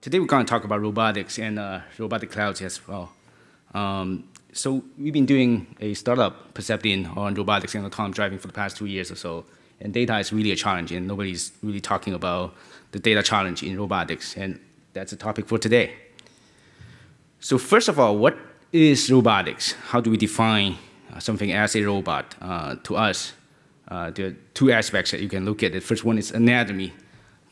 Today we're going to talk about robotics and robotic clouds as well. So we've been doing a startup, PerceptIn, on robotics and autonomous driving for the past 2 years or so. And data is really a challenge, and nobody's really talking about the data challenge in robotics. And that's a topic for today. So first of all, what is robotics? How do we define something as a robot? To us, there are two aspects that you can look at. The first one is anatomy.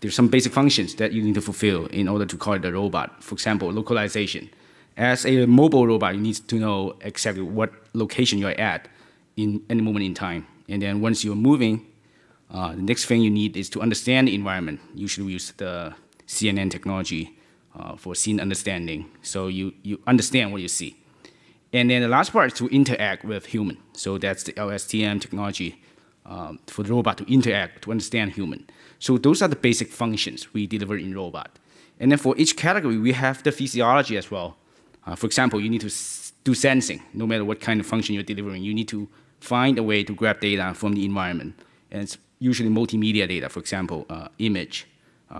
There's some basic functions that you need to fulfill in order to call it a robot. For example, localization. As a mobile robot, you need to know exactly what location you're at in any moment in time. And then once you're moving, the next thing you need is to understand the environment. Usually we use the CNN technology for scene understanding. So you understand what you see. And then the last part is to interact with human. So that's the LSTM technology for the robot to interact, to understand human. So those are the basic functions we deliver in robot. And then for each category, we have the physiology as well. For example, you need to do sensing. No matter what kind of function you're delivering, you need to find a way to grab data from the environment. And it's usually multimedia data, for example, image,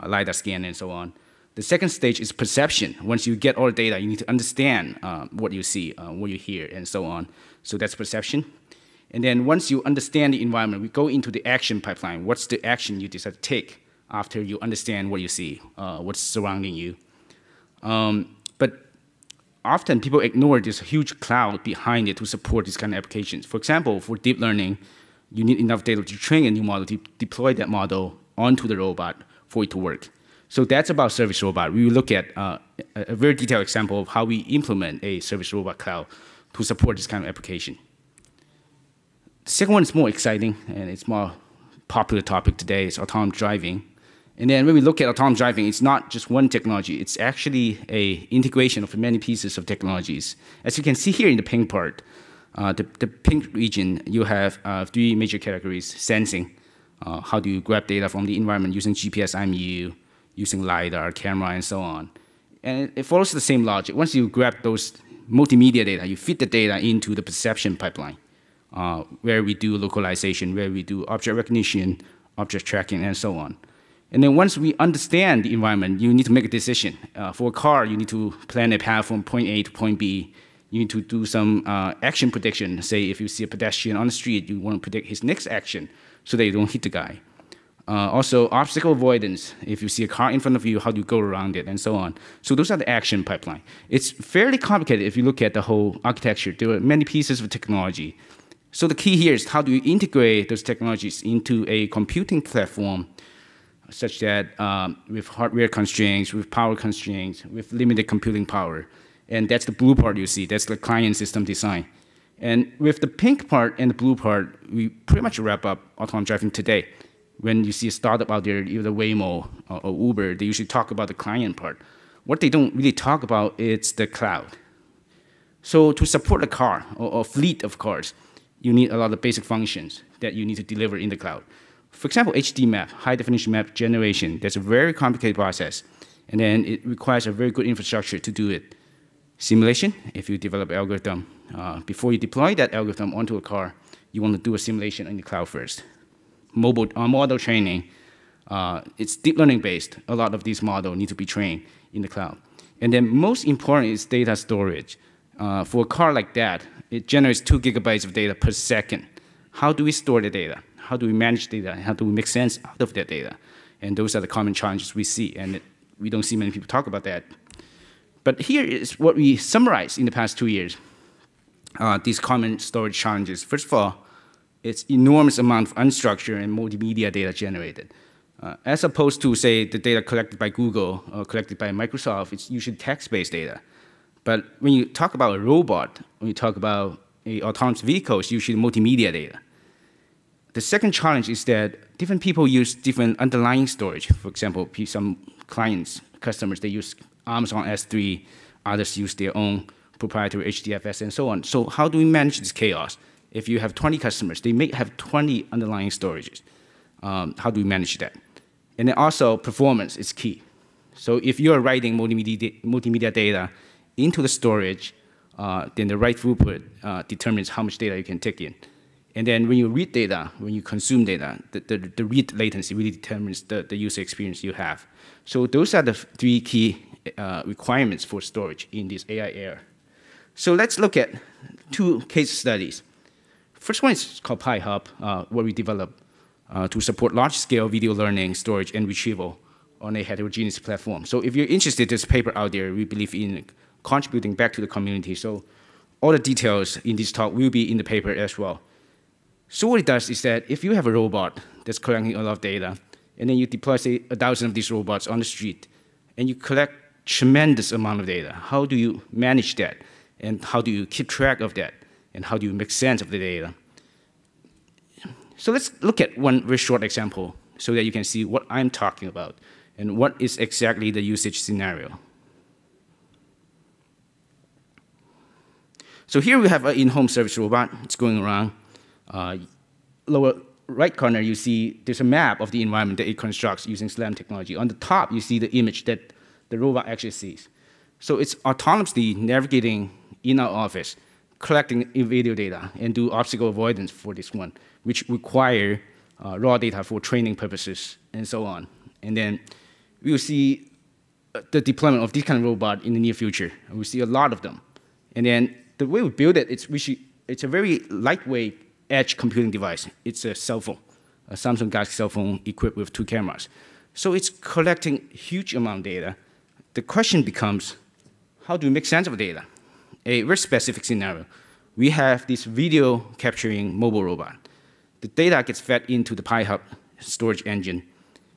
LiDAR scan, and so on. The second stage is perception. Once you get all the data, you need to understand what you see, what you hear, and so on. So that's perception. And then once you understand the environment, we go into the action pipeline. What's the action you decide to take after you understand what you see, what's surrounding you? But often people ignore this huge cloud behind it to support these kind of applications. For example, for deep learning, you need enough data to train a new model, to deploy that model onto the robot for it to work. So that's about service robot. We will look at a very detailed example of how we implement a service robot cloud to support this kind of application. The second one is more exciting, and it's more popular topic today. It's autonomous driving. And then when we look at autonomous driving, it's not just one technology. It's actually an integration of many pieces of technologies. As you can see here in the pink part, the pink region, you have three major categories: sensing, how do you grab data from the environment using GPS IMU, using LiDAR, camera, and so on. And it follows the same logic. Once you grab those multimedia data, you feed the data into the perception pipeline, where we do localization, where we do object recognition, object tracking, and so on. And then once we understand the environment, you need to make a decision. For a car, you need to plan a path from point A to point B. You need to do some action prediction. Say if you see a pedestrian on the street, you want to predict his next action so that you don't hit the guy. Also, obstacle avoidance. If you see a car in front of you, how do you go around it, and so on. So those are the action pipeline. It's fairly complicated if you look at the whole architecture. There are many pieces of technology. So the key here is how do you integrate those technologies into a computing platform such that with hardware constraints, with power constraints, with limited computing power. And that's the blue part you see. That's the client system design. And with the pink part and the blue part, we pretty much wrap up autonomous driving today. When you see a startup out there, either Waymo or Uber, they usually talk about the client part. What they don't really talk about is the cloud. So to support a car or a fleet of cars, you need a lot of basic functions that you need to deliver in the cloud. For example, HD map, high definition map generation, that's a very complicated process. And then it requires a very good infrastructure to do it. Simulation, if you develop an algorithm, before you deploy that algorithm onto a car, you want to do a simulation in the cloud first. Mobile model training, it's deep learning based. A lot of these models need to be trained in the cloud. And then most important is data storage. For a car like that, it generates 2 gigabytes of data per second. How do we store the data? How do we manage data? How do we make sense out of that data? And those are the common challenges we see, and we don't see many people talk about that. But here is what we summarized in the past 2 years, these common storage challenges. First of all, it's enormous amount of unstructured and multimedia data generated. As opposed to, say, the data collected by Google or collected by Microsoft, it's usually text-based data. But when you talk about a robot, when you talk about an autonomous vehicle, it's usually multimedia data. The second challenge is that different people use different underlying storage. For example, some clients, customers, they use Amazon S3, others use their own proprietary HDFS, and so on. So how do we manage this chaos? If you have 20 customers, they may have 20 underlying storages. How do we manage that? And then also, performance is key. So if you are writing multimedia data into the storage, then the right throughput determines how much data you can take in. And then when you read data, when you consume data, the read latency really determines the user experience you have. So those are the three key requirements for storage in this AI era. So let's look at 2 case studies. First one is called PyHub, where we develop to support large-scale video learning, storage, and retrieval on a heterogeneous platform. So if you're interested, there's a paper out there. We believe in contributing back to the community. So all the details in this talk will be in the paper as well. So what it does is that if you have a robot that's collecting a lot of data, and then you deploy, say, 1,000 of these robots on the street, and you collect tremendous amount of data, how do you manage that? And how do you keep track of that? And how do you make sense of the data? So let's look at one very short example so that you can see what I'm talking about and what is exactly the usage scenario. So here we have an in-home service robot. It's going around. Lower right corner, you see there's a map of the environment that it constructs using SLAM technology. On the top, you see the image that the robot actually sees. So it's autonomously navigating in our office, collecting video data, and do obstacle avoidance for this one, which require raw data for training purposes and so on. And then we will see the deployment of this kind of robot in the near future. And we see a lot of them. And then the way we build it, it's a very lightweight edge computing device. It's a cell phone, a Samsung Galaxy cell phone equipped with 2 cameras. So it's collecting huge amount of data. The question becomes, how do we make sense of data? A very specific scenario. We have this video capturing mobile robot. The data gets fed into the PyHub storage engine.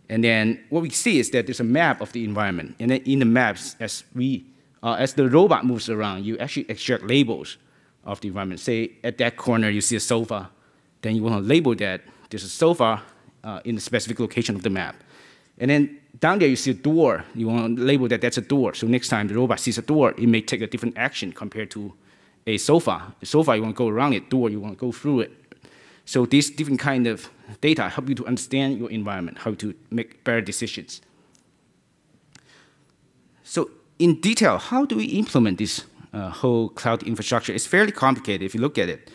And then what we see is that there's a map of the environment. And then in the maps, as the robot moves around, you actually extract labels of the environment. Say at that corner you see a sofa, then you want to label that there's a sofa in the specific location of the map. And then down there you see a door, you want to label that that's a door. So next time the robot sees a door, it may take a different action compared to a sofa. A sofa, you want to go around it, door, you want to go through it. So these different kind of data help you to understand your environment, how to make better decisions. So in detail, how do we implement this whole cloud infrastructure? It's fairly complicated if you look at it.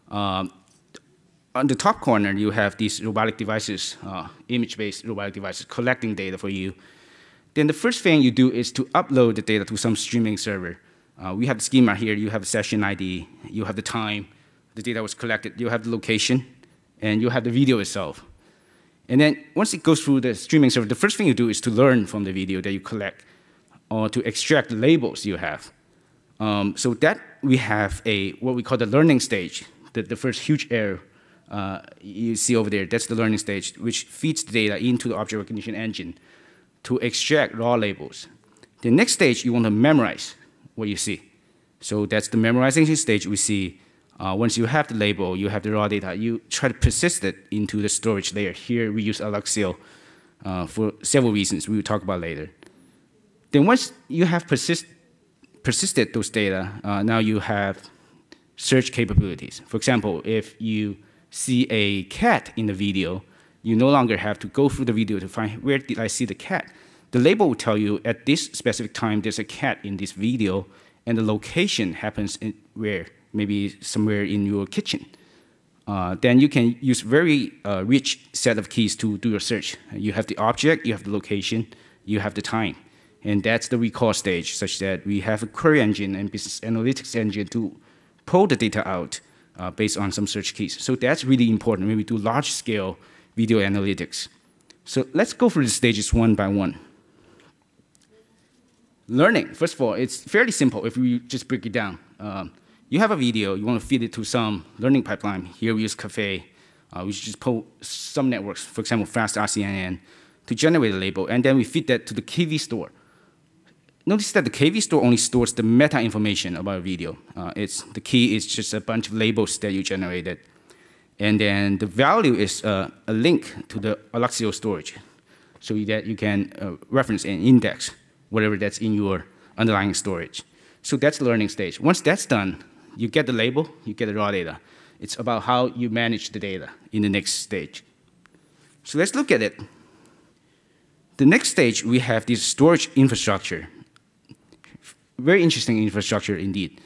On the top corner, you have these robotic devices, image-based robotic devices, collecting data for you. Then the first thing you do is to upload the data to some streaming server. We have the schema here. You have the session ID. You have the time the data was collected. You have the location. And you have the video itself. And then once it goes through the streaming server, the first thing you do is to learn from the video that you collect or to extract the labels you have. So that we have what we call the learning stage, the first huge arrow you see over there. That's the learning stage, which feeds the data into the object recognition engine to extract raw labels. The next stage, you want to memorize what you see. So that's the memorization stage we see. Once you have the label, you have the raw data, you try to persist it into the storage layer. Here we use Alluxio for several reasons we will talk about later. Then once you have persisted those data, now you have search capabilities. For example, if you see a cat in the video, you no longer have to go through the video to find where did I see the cat. The label will tell you at this specific time there's a cat in this video, and the location happens in where, maybe somewhere in your kitchen. Then you can use very rich set of keys to do your search. You have the object, you have the location, you have the time. And that's the recall stage, such that we have a query engine and business analytics engine to pull the data out based on some search keys. So that's really important when we do large-scale video analytics. So let's go through the stages one by one. Learning, first of all, it's fairly simple if we just break it down. You have a video, you want to feed it to some learning pipeline. Here we use Cafe. We just pull some networks, for example, fast RCNN, to generate a label, and then we feed that to the KV store. Notice that the KV store only stores the meta information about a video. The key is just a bunch of labels that you generated. And then the value is a link to the Alluxio storage, so that you can reference and index whatever that's in your underlying storage. So that's the learning stage. Once that's done, you get the label, you get the raw data. It's about how you manage the data in the next stage. So let's look at it. The next stage, we have this storage infrastructure. Very interesting infrastructure indeed.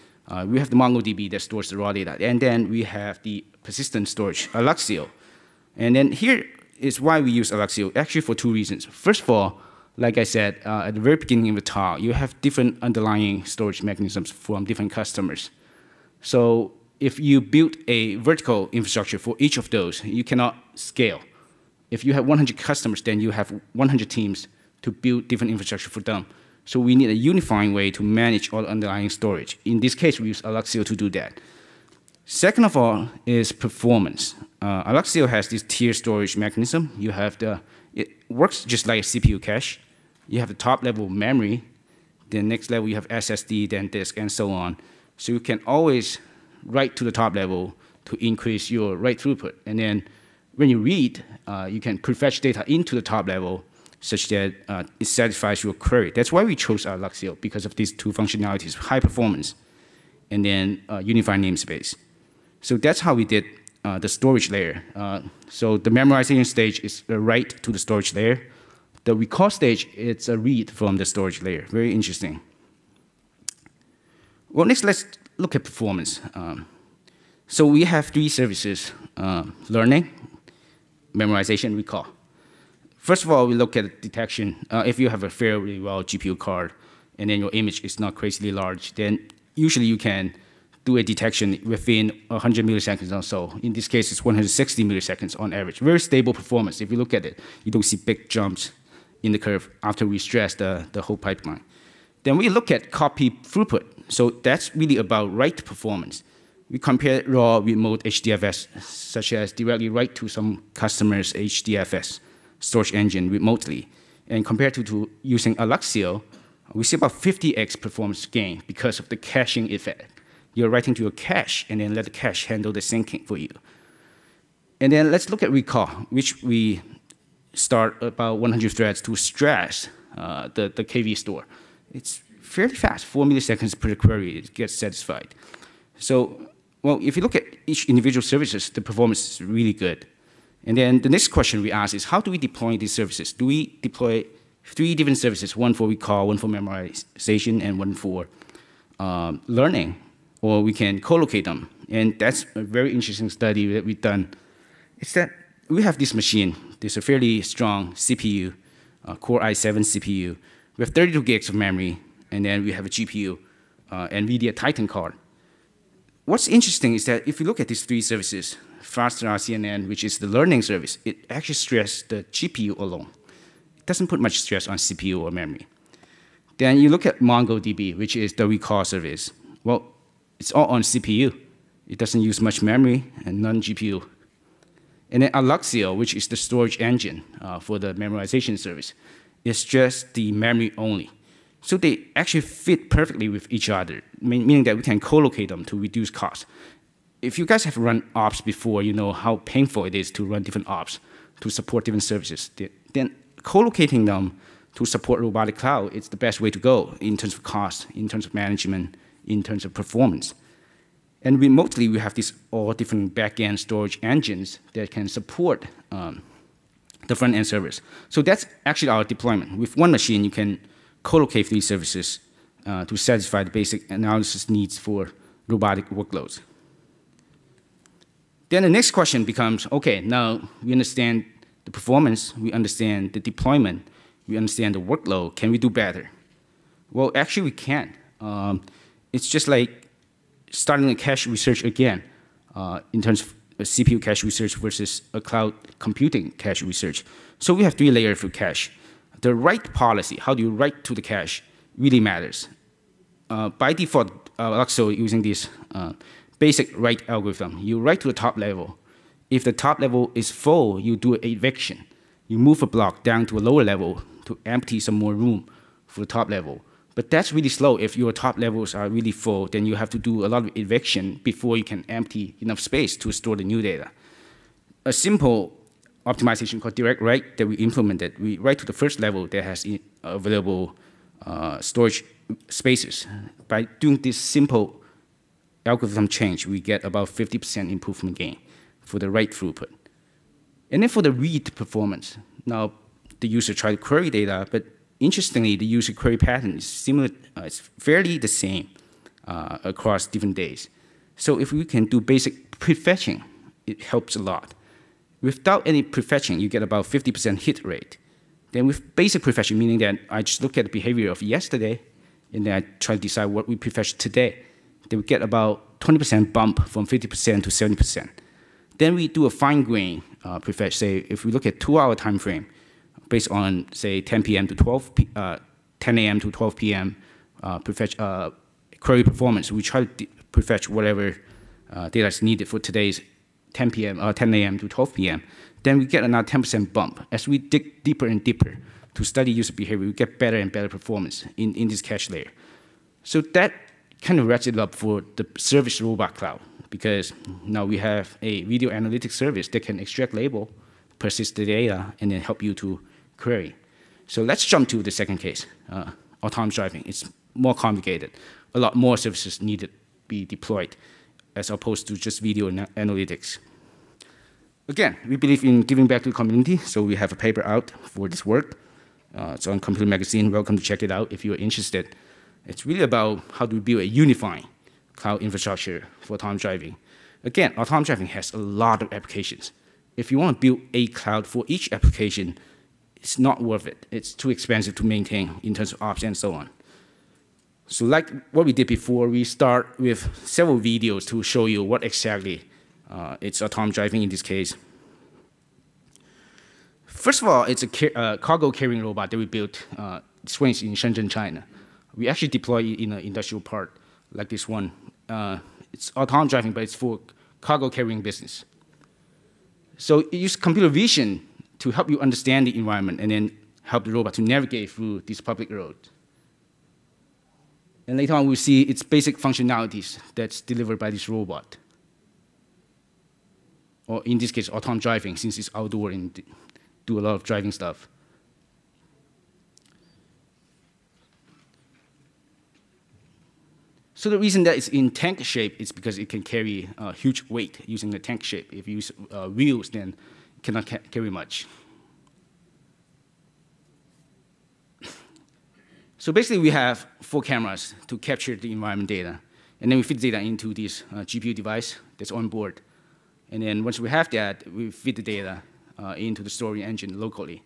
We have the MongoDB that stores the raw data, and then we have the persistent storage, Alluxio. And then here is why we use Alluxio, actually for 2 reasons. First of all, like I said at the very beginning of the talk, you have different underlying storage mechanisms from different customers. So if you build a vertical infrastructure for each of those, you cannot scale. If you have 100 customers, then you have 100 teams to build different infrastructure for them. So we need a unifying way to manage all underlying storage. In this case, we use Alluxio to do that. Second of all is performance. Alluxio has this tier storage mechanism. It works just like a CPU cache. You have the top level memory, then next level you have SSD, then disk, and so on. So you can always write to the top level to increase your write throughput. And then when you read, you can prefetch data into the top level such that it satisfies your query. That's why we chose Alluxio, because of these two functionalities, high performance and then unified namespace. So that's how we did the storage layer. So the memorization stage is a write to the storage layer. The recall stage, it's a read from the storage layer. Very interesting. Well, next, let's look at performance. So we have three services: learning, memorization, recall. First of all, we look at detection. If you have a fairly well GPU card, and then your image is not crazily large, then usually you can do a detection within 100 milliseconds or so. In this case, it's 160 milliseconds on average. Very stable performance. If you look at it, you don't see big jumps in the curve after we stress the whole pipeline. Then we look at copy throughput. So that's really about write performance. We compare raw remote HDFS, such as directly write to some customer's HDFS storage engine remotely. And compared to using Alluxio, we see about 50x performance gain because of the caching effect. You're writing to your cache, and then let the cache handle the syncing for you. And then let's look at recall, which we start about 100 threads to stress the KV store. It's fairly fast, 4 milliseconds per query, it gets satisfied. So, well, if you look at each individual services, the performance is really good. And then the next question we ask is, how do we deploy these services? Do we deploy 3 different services, one for recall, one for memorization, and one for learning? Or we can co-locate them. And that's a very interesting study that we've done. It's that we have this machine. There's a fairly strong CPU, Core i7 CPU. We have 32 gigs of memory, and then we have a GPU, NVIDIA Titan card. What's interesting is that if you look at these 3 services, faster RCNN, which is the learning service, it actually stresses the GPU alone. It doesn't put much stress on CPU or memory. Then you look at MongoDB, which is the recall service. Well, it's all on CPU. It doesn't use much memory and none GPU. And then Alluxio, which is the storage engine for the memorization service, is just the memory only. So they actually fit perfectly with each other, meaning that we can co-locate them to reduce cost. If you guys have run ops before, you know how painful it is to run different ops to support different services. Then co-locating them to support Robotic Cloud, it's the best way to go in terms of cost, in terms of management, in terms of performance. And remotely, we have these all different back-end storage engines that can support the front-end servers. So that's actually our deployment. With one machine, you can co-locate these services to satisfy the basic analysis needs for robotic workloads. Then the next question becomes, okay, now we understand the performance, we understand the deployment, we understand the workload. Can we do better? Well, actually, we can. It's just like starting a cache research again in terms of a CPU cache research versus a cloud computing cache research. So we have 3 layers for cache. The write policy, how do you write to the cache, really matters. By default, Alluxio using this basic write algorithm. You write to the top level. If the top level is full, you do an eviction. You move a block down to a lower level to empty some more room for the top level. But that's really slow. If your top levels are really full, then you have to do a lot of eviction before you can empty enough space to store the new data. A simple optimization called direct write that we implemented, we write to the first level that has available storage spaces. By doing this simple algorithm change, we get about 50% improvement gain for the write throughput. And then for the read performance, now the user try to query data, but interestingly, the user query pattern is similar. It's fairly the same across different days. So if we can do basic prefetching, it helps a lot. Without any prefetching, you get about 50% hit rate. Then with basic prefetching, meaning that I just look at the behavior of yesterday, and then I try to decide what we prefetch today. Then we get about 20% bump from 50% to 70%. Then we do a fine-grain prefetch. Say if we look at 2-hour time frame, based on say 10 p.m. to 10 a.m. to 12 p.m. Prefetch query performance, we try to prefetch whatever data is needed for today's 10 a.m. to 12 p.m. Then we get another 10% bump. As we dig deeper and deeper to study user behavior, we get better and better performance in this cache layer. So that kind of ratchets it up for the service robot cloud, because now we have a video analytics service that can extract label, persist the data, and then help you to query. So let's jump to the second case, autonomous driving. It's more complicated. A lot more services need to be deployed as opposed to just video analytics. Again, we believe in giving back to the community, so we have a paper out for this work. It's on Computer Magazine. Welcome to check it out if you're interested. It's really about how to build a unifying cloud infrastructure for autonomous driving. Again, autonomous driving has a lot of applications. If you want to build a cloud for each application, it's not worth it. It's too expensive to maintain in terms of ops and so on. So like what we did before, we start with several videos to show you what exactly it's autonomous driving in this case. First of all, it's a cargo carrying robot that we built. This one is in Shenzhen, China. We actually deploy it in an industrial park like this one. It's autonomous driving, but it's for cargo carrying business. So it uses computer vision to help you understand the environment and then help the robot to navigate through these public roads. And later on, we'll see its basic functionalities that's delivered by this robot. Or in this case, autonomous driving, since it's outdoor and do a lot of driving stuff. So the reason that it's in tank shape is because it can carry huge weight using the tank shape. If you use wheels, then it cannot carry much. So basically, we have 4 cameras to capture the environment data. And then we feed data into this GPU device that's on board. And then once we have that, we feed the data into the storing engine locally.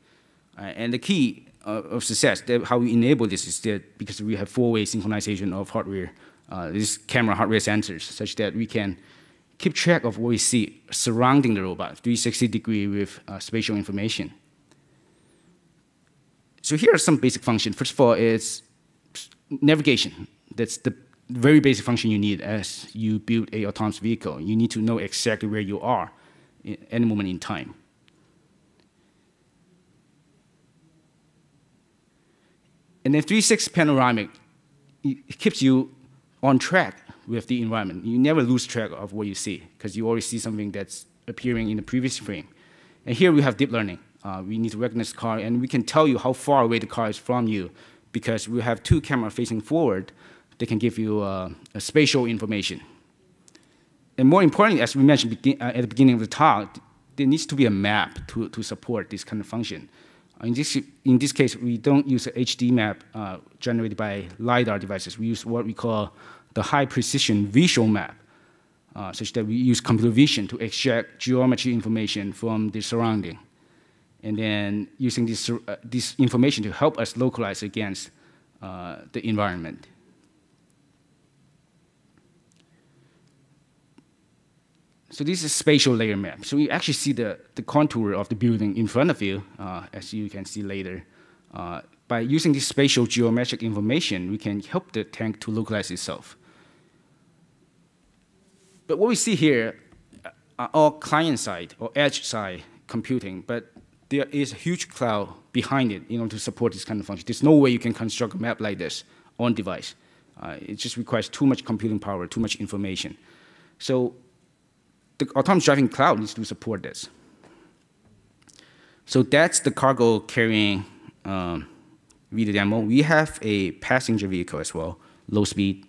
And the key of success, how we enable this is that because we have 4-way synchronization of hardware, these camera hardware sensors, such that we can keep track of what we see surrounding the robot, 360-degree with spatial information. So here are some basic functions. First of all, it's navigation. That's the very basic function you need as you build a autonomous vehicle. You need to know exactly where you are at any moment in time. And then 360 panoramic, it keeps you on track with the environment. You never lose track of what you see, because you always see something that's appearing in the previous frame. And here we have deep learning. We need to recognize the car, and we can tell you how far away the car is from you, because we have 2 cameras facing forward that can give you a spatial information. And more importantly, as we mentioned at the beginning of the talk, there needs to be a map to support this kind of function. In this case, we don't use an HD map generated by LiDAR devices. We use what we call the high-precision visual map, such that we use computer vision to extract geometry information from the surrounding, and then using this information to help us localize against the environment. So this is a spatial layer map. So you actually see the contour of the building in front of you, as you can see later. By using this spatial geometric information, we can help the tank to localize itself. But what we see here are all client-side or edge-side computing, but there is a huge cloud behind it in order to support this kind of function. There's no way you can construct a map like this on device. It just requires too much computing power, too much information. So the autonomous driving cloud needs to support this. So that's the cargo carrying video demo. We have a passenger vehicle as well, low speed,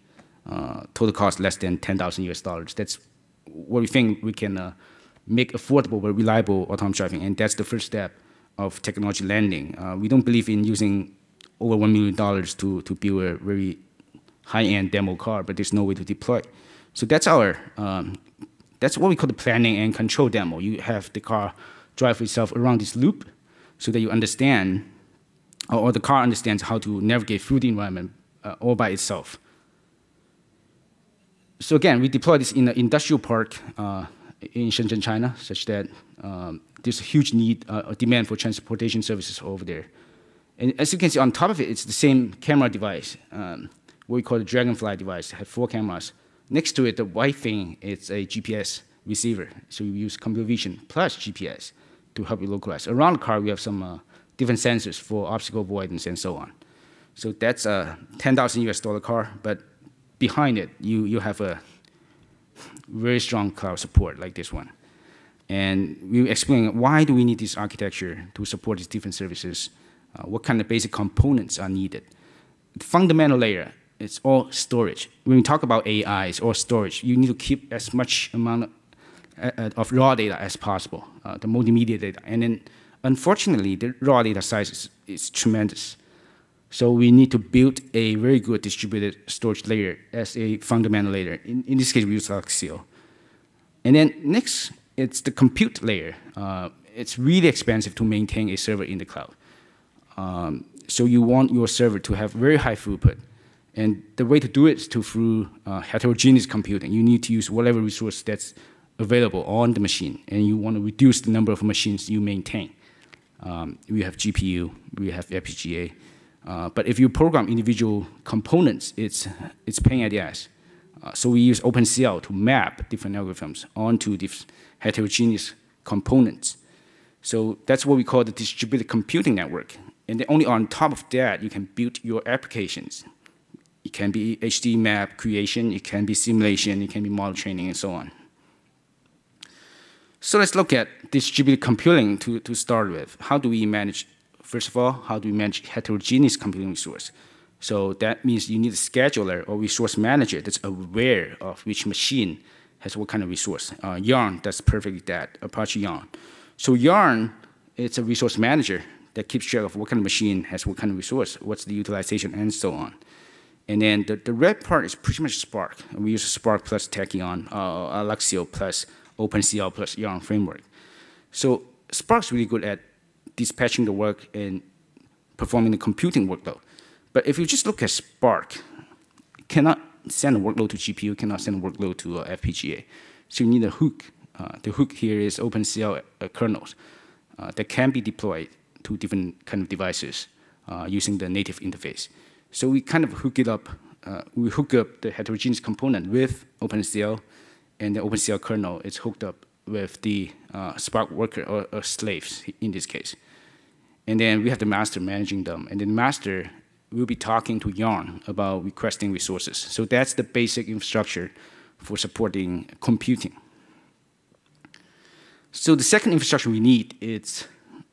total cost less than $10,000 US. That's what we think we can make affordable but reliable autonomous driving, and that's the first step of technology landing. We don't believe in using over $1 million to build a very high-end demo car, but there's no way to deploy. So that's our that's what we call the planning and control demo. You have the car drive itself around this loop so that you understand or the car understands how to navigate through the environment all by itself. So again, we deploy this in an industrial park in Shenzhen, China, such that there's a huge need, a demand for transportation services over there. And as you can see, on top of it, it's the same camera device, what we call the Dragonfly device. It has 4 cameras. Next to it, the white thing, it's a GPS receiver. So we use computer vision plus GPS to help you localize. Around the car, we have some different sensors for obstacle avoidance and so on. So that's a $10,000 car, but behind it, you have a very strong cloud support like this one. And we explain why do we need this architecture to support these different services, what kind of basic components are needed. The fundamental layer, it's all storage. When we talk about AI, it's all storage. You need to keep as much amount of raw data as possible, the multimedia data. And then, unfortunately, the raw data size is tremendous. So we need to build a very good distributed storage layer as a fundamental layer. In this case, we use Alluxio. And then next, it's the compute layer. It's really expensive to maintain a server in the cloud. So you want your server to have very high throughput. And the way to do it is through heterogeneous computing. You need to use whatever resource that's available on the machine. And you want to reduce the number of machines you maintain. We have GPU, we have FPGA. But if you program individual components, it's pain in the ass. So we use OpenCL to map different algorithms onto these heterogeneous components. So that's what we call the distributed computing network. And then only on top of that, you can build your applications. It can be HD map creation, it can be simulation, it can be model training, and so on. So let's look at distributed computing to start with. How do we manage? First of all, how do we manage heterogeneous computing resource? So that means you need a scheduler or resource manager that's aware of which machine has what kind of resource. Yarn does perfectly that, Apache Yarn. So Yarn, it's a resource manager that keeps track of what kind of machine has what kind of resource, what's the utilization, and so on. And then the red part is pretty much Spark. We use Spark plus Tachyon, Alluxio plus OpenCL plus Yarn framework. So Spark's really good at dispatching the work and performing the computing workload. But if you just look at Spark, it cannot send a workload to GPU, cannot send a workload to FPGA. So you need a hook. The hook here is OpenCL kernels that can be deployed to different kind of devices using the native interface. So we kind of hook it up. We hook up the heterogeneous component with OpenCL, and the OpenCL kernel is hooked up with the Spark worker or slaves in this case. And then we have the master managing them. And then the master will be talking to Yarn about requesting resources. So that's the basic infrastructure for supporting computing. So the second infrastructure we need is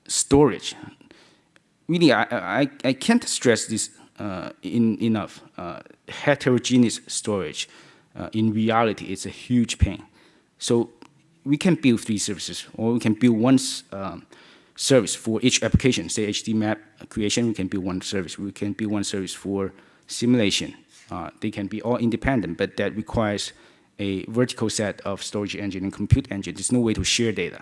storage. Really, I can't stress this enough. Heterogeneous storage, in reality, it's a huge pain. So we can build 3 services, or we can build one service for each application. Say HD map creation, we can build one service. We can build one service for simulation. They can be all independent, but that requires a vertical set of storage engine and compute engine. There's no way to share data.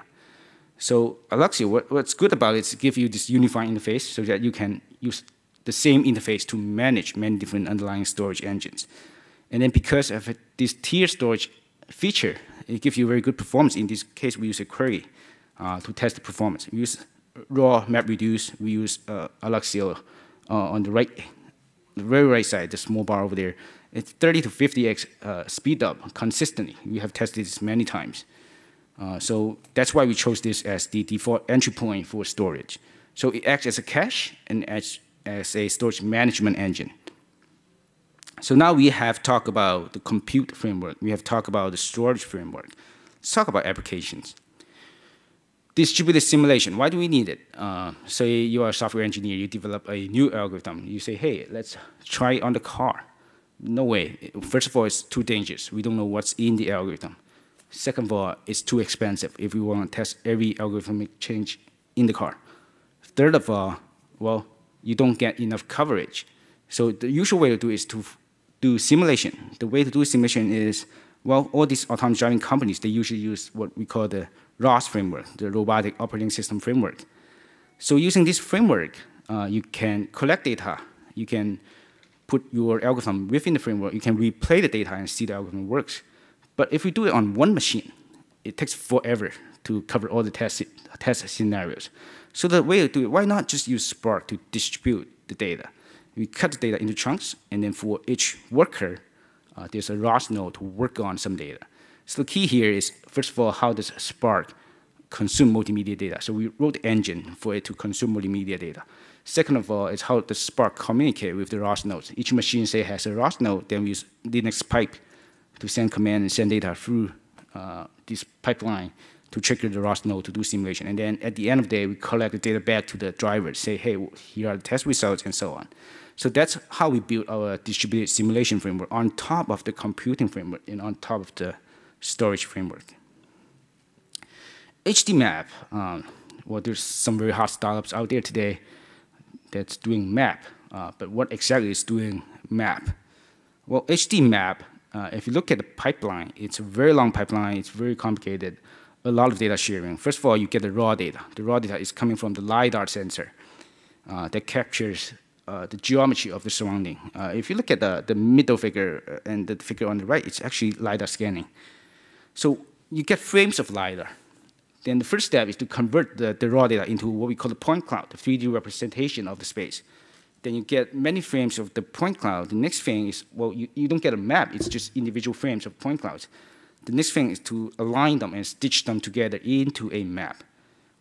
So Alluxio, what's good about it is to give you this unified interface so that you can use the same interface to manage many different underlying storage engines. And then because of this tier storage feature, it gives you very good performance. In this case, we use a query to test the performance. We use raw MapReduce. We use Alluxio on the very right side, the small bar over there. It's 30 to 50x speed up consistently. We have tested this many times. So that's why we chose this as the default entry point for storage. So it acts as a cache and as a storage management engine. So now we have talked about the compute framework. We have talked about the storage framework. Let's talk about applications. Distributed simulation, why do we need it? Say you are a software engineer, you develop a new algorithm. You say, hey, let's try it on the car. No way. First of all, it's too dangerous. We don't know what's in the algorithm. Second of all, it's too expensive if we want to test every algorithmic change in the car. Third of all, well, you don't get enough coverage. So the usual way to do it is to do simulation. The way to do simulation is, well, all these autonomous driving companies, they usually use what we call the ROS framework, the Robotic Operating System Framework. So using this framework, you can collect data. You can put your algorithm within the framework. You can replay the data and see the algorithm works. But if we do it on one machine, it takes forever to cover all the test scenarios. So the way to do it, why not just use Spark to distribute the data? We cut the data into chunks, and then for each worker, there's a ROS node to work on some data. So the key here is, first of all, how does Spark consume multimedia data? So we wrote the engine for it to consume multimedia data. Second of all, is how does Spark communicate with the ROS nodes? Each machine, say, has a ROS node, then we use Linux pipe to send command and send data through this pipeline to trigger the ROS node to do simulation. And then at the end of the day, we collect the data back to the driver, say, hey, here are the test results, and so on. So that's how we build our distributed simulation framework on top of the computing framework and on top of the storage framework. HDMap, well, there's some very hot startups out there today that's doing map, but what exactly is doing map? Well, HDMap, if you look at the pipeline, it's a very long pipeline, it's very complicated, a lot of data sharing. First of all, you get the raw data. The raw data is coming from the LiDAR sensor that captures the geometry of the surrounding. If you look at the middle figure and the figure on the right, it's actually LiDAR scanning. So you get frames of LiDAR. Then the first step is to convert the raw data into what we call the point cloud, the 3D representation of the space. Then you get many frames of the point cloud. The next thing is, well, you don't get a map. It's just individual frames of point clouds. The next thing is to align them and stitch them together into a map.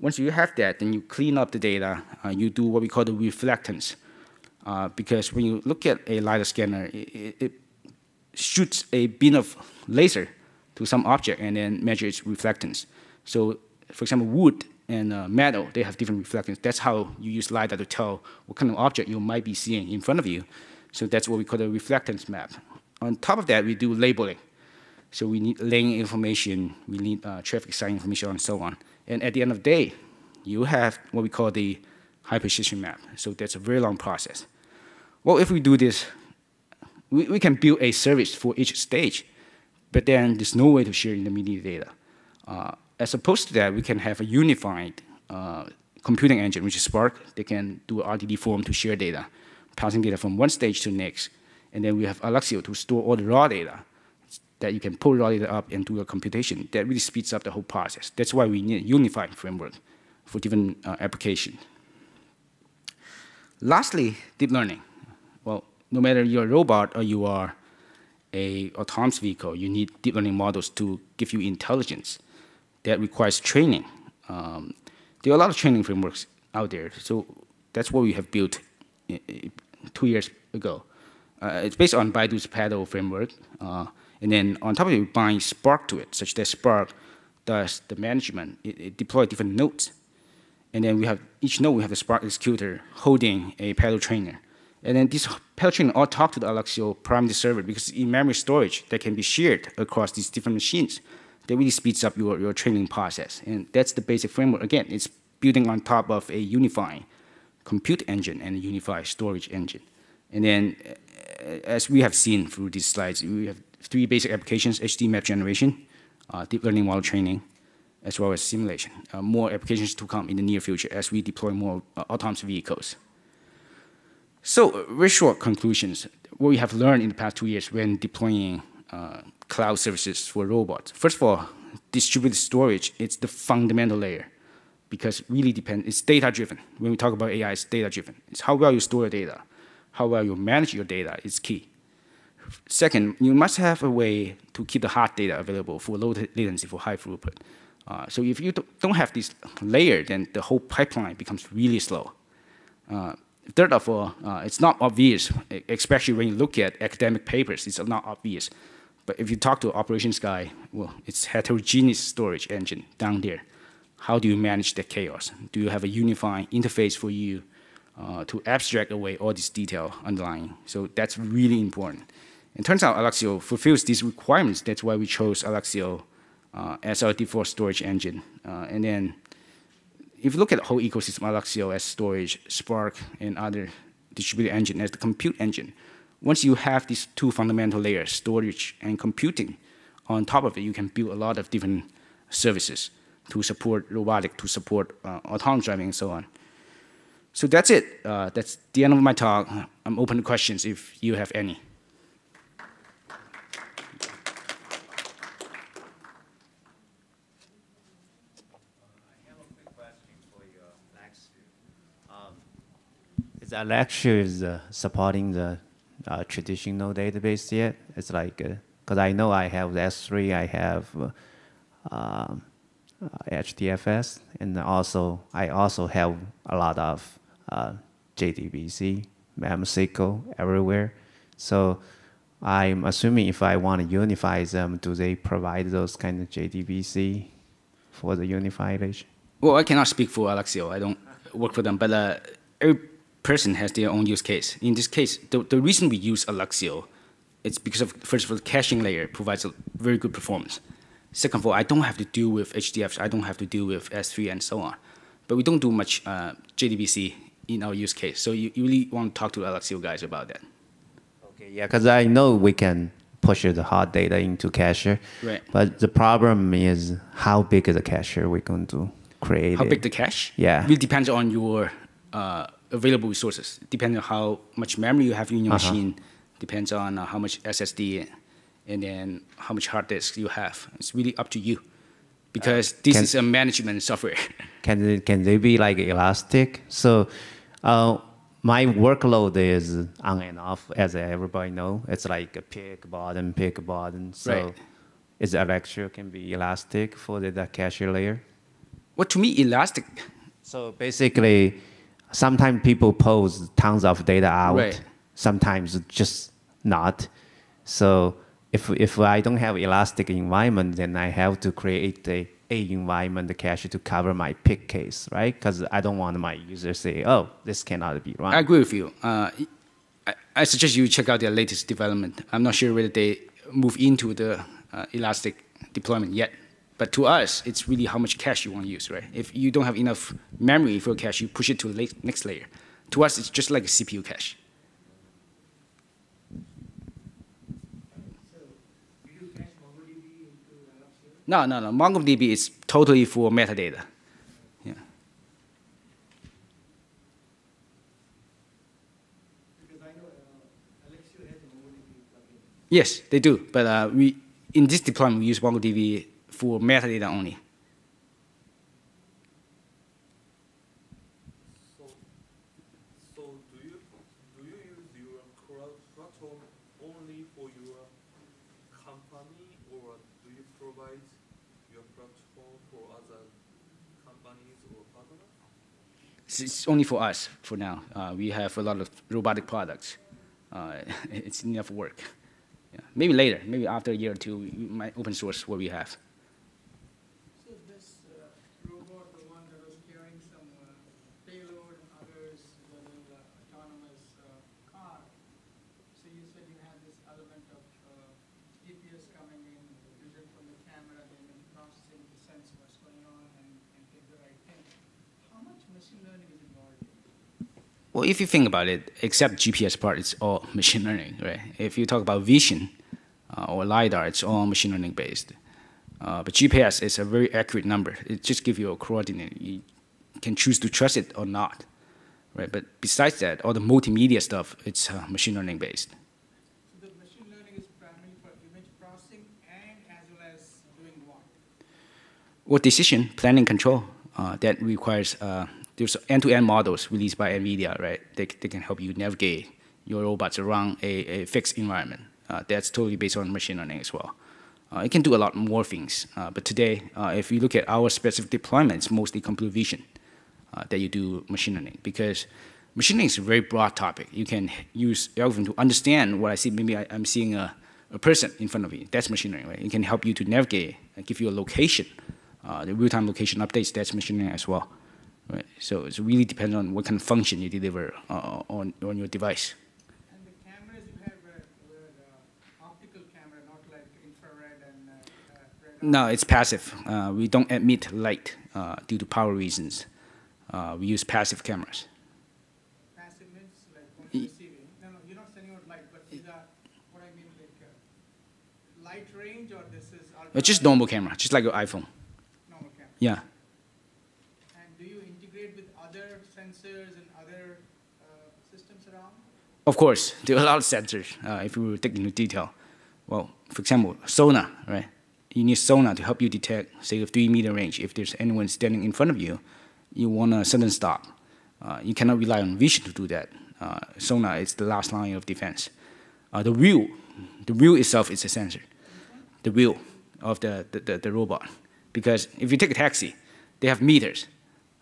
Once you have that, then you clean up the data. You do what we call the reflectance. Because when you look at a LiDAR scanner, it shoots a beam of laser to some object and then measures its reflectance. So, for example, wood and metal, they have different reflectance. That's how you use LiDAR to tell what kind of object you might be seeing in front of you. So that's what we call the reflectance map. On top of that, we do labeling. So we need lane information, we need traffic sign information, and so on. And at the end of the day, you have what we call the high precision map. So that's a very long process. Well, if we do this, we can build a service for each stage, but then there's no way to share intermediate data. As opposed to that, we can have a unified computing engine, which is Spark. They can do an RDD form to share data, passing data from one stage to the next. And then we have Alluxio to store all the raw data that you can pull raw data up and do a computation. That really speeds up the whole process. That's why we need a unified framework for different applications. Lastly, deep learning. Well, no matter you're a robot or you are an autonomous vehicle, you need deep learning models to give you intelligence. That requires training. There are a lot of training frameworks out there. So that's what we have built 2 years ago. It's based on Baidu's Paddle framework. And then on top of it, we bind Spark to it, such that Spark does the management. It deploys different nodes. And then we have each node, we have a Spark executor holding a Paddle trainer. And then this Paddle trainer all talk to the Alluxio primary server because in-memory storage that can be shared across these different machines. That really speeds up your training process. And that's the basic framework. Again, it's building on top of a unified compute engine and a unified storage engine. And then, as we have seen through these slides, we have 3 basic applications: HD map generation, deep learning model training, as well as simulation. More applications to come in the near future as we deploy more autonomous vehicles. So, very short conclusions. What we have learned in the past 2 years when deploying cloud services for robots. First of all, distributed storage, it's the fundamental layer because it really depends, it's data-driven. When we talk about AI, it's data-driven. It's how well you store your data, how well you manage your data is key. Second, you must have a way to keep the hot data available for low latency, for high throughput. So if you don't have this layer, then the whole pipeline becomes really slow. Third of all, it's not obvious, especially when you look at academic papers, it's not obvious. But if you talk to an operations guy, well, it's heterogeneous storage engine down there. How do you manage the chaos? Do you have a unified interface for you to abstract away all this detail underlying? So that's really important. It turns out Alluxio fulfills these requirements. That's why we chose Alluxio as our default storage engine. And then if you look at the whole ecosystem, Alluxio as storage, Spark, and other distributed engine as the compute engine, once you have these 2 fundamental layers, storage and computing, on top of it, you can build a lot of different services to support robotic, to support autonomous driving, and so on. So that's it. That's the end of my talk. I'm open to questions if you have any. Is Alluxio is supporting the traditional database yet? It's like, because I know I have the S3, I have HDFS, and I also have a lot of JDBC, MemSQL everywhere. So I'm assuming if I want to unify them, do they provide those kind of JDBC for the unification? Well, I cannot speak for Alluxio. I don't work for them, but every person has their own use case. In this case, the reason we use Alluxio, it's because of, first of all, the caching layer provides a very good performance. Second of all, I don't have to deal with HDFs, I don't have to deal with S3 and so on. But we don't do much JDBC in our use case. So you really want to talk to Alluxio guys about that. Okay, yeah, because I know we can push the hot data into cache, Right. but the problem is how big is the cache we're going to create. How big the cache? Yeah. Really depends on your available resources. Depends on how much memory you have in your machine. Depends on how much SSD and then how much hard disk you have. It's really up to you, because this is a management software. Can they be like elastic? So my workload is on and off, as everybody know. It's like a pick button. So Right. is Alluxio can be elastic for the cache layer? Well, to me, elastic. So basically, sometimes people post tons of data out. Right. Sometimes just not. So if I don't have elastic environment, then I have to create a environment cache to cover my pick case, right? Because I don't want my users say, oh, this cannot be run. I agree with you. I suggest you check out their latest development. I'm not sure whether they move into the elastic deployment yet. But to us, it's really how much cache you want to use, right? If you don't have enough memory for a cache, you push it to the next layer. To us, it's just like a CPU cache. So, do you cache MongoDB into Alluxio? No. MongoDB is totally for metadata. Yeah. Because I know Alluxio has a MongoDB plugin. Yes, they do. But in this deployment, we use MongoDB for metadata only. So do you use your platform only for your company, or do you provide your platform for other companies or partners? It's only for us for now. We have a lot of robotic products. It's enough work. Yeah. Maybe later, maybe after a year or two, we might open source what we have. So this robot, the one that was carrying some payload and others, the little autonomous car. So you said you had this element of GPS coming in, the vision from the camera, then processing to sense what's going on and take the right thing. How much machine learning is involved in it? Well, if you think about it, except GPS part, it's all machine learning, right? If you talk about vision or LiDAR, it's all machine learning based. But GPS is a very accurate number. It just gives you a coordinate. You can choose to trust it or not, right? But besides that, all the multimedia stuff, it's machine learning based. So the machine learning is primarily for image processing and as well as doing what? Well, decision, planning, control, that requires, there's end-to-end models released by NVIDIA, right? They can help you navigate your robots around a fixed environment. That's totally based on machine learning as well. It can do a lot more things. But today, if you look at our specific deployment, it's mostly computer vision that you do machine learning, because machine learning is a very broad topic. You can use algorithm to understand what I see. Maybe I'm seeing a person in front of me. That's machine learning, right? It can help you to navigate and give you a location. The real-time location updates, that's machine learning as well. Right? So it really depends on what kind of function you deliver on your device. And the cameras you have were optical camera, not like infrared and radar. No, it's passive. We don't emit light due to power reasons. We use passive cameras. Passive means like only receiving. No, you're not sending out light, but these are what I mean like light range, or this is ultra. It's just normal camera, just like your iPhone. Normal camera. Yeah. And do you integrate with other sensors and other Of course, there are a lot of sensors, if we were taking into detail. Well, for example, sonar, right? You need sonar to help you detect, say, a 3-meter range. If there's anyone standing in front of you, you want a sudden stop. You cannot rely on vision to do that. Sonar is the last line of defense. The wheel itself is a sensor. The wheel of the robot. Because if you take a taxi, they have meters.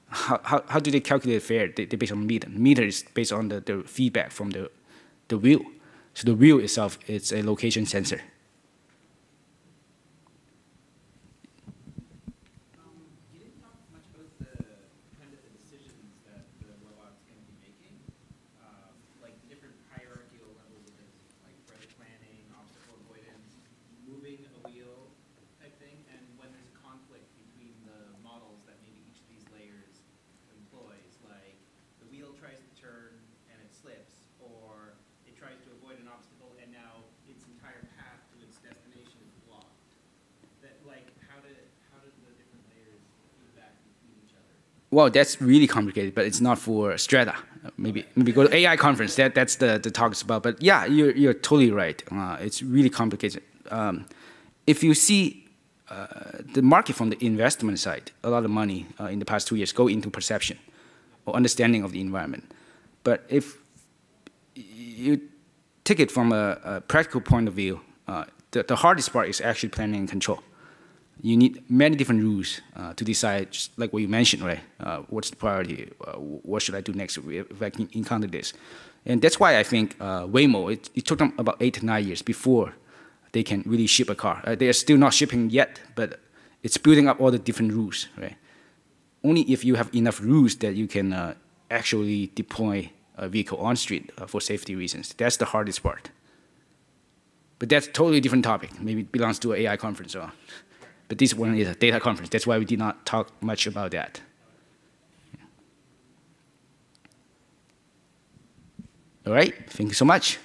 How do they calculate fare? They base on meter. Meter is based on the feedback from the wheel. So the wheel itself is a location sensor. You didn't talk much about the kind of the decisions that the robot's going to be making, like the different hierarchical levels of this, like weather planning, obstacle avoidance, moving a wheel type thing, and when there's a conflict between the models that maybe each of these layers employs, like the wheel tries to turn and it slips, or it tries to avoid an obstacle and now its entire path to its destination is blocked. That, like, how did the different layers feedback between each other? Well, that's really complicated, but it's not for Strata. Maybe go to AI conference. That's the talks about. But yeah, you're totally right. It's really complicated. If you see the market from the investment side, a lot of money in the past 2 years go into perception or understanding of the environment. But if you take it from a practical point of view, the hardest part is actually planning and control. You need many different rules to decide, just like what you mentioned, right? What's the priority? What should I do next if I can encounter this? And that's why I think Waymo, it took them about 8 to 9 years before they can really ship a car. They are still not shipping yet, but it's building up all the different rules, right? Only if you have enough rules that you can actually deploy a vehicle on street for safety reasons. That's the hardest part. But that's a totally different topic. Maybe it belongs to an AI conference. But this one is a data conference. That's why we did not talk much about that. All right, thank you so much.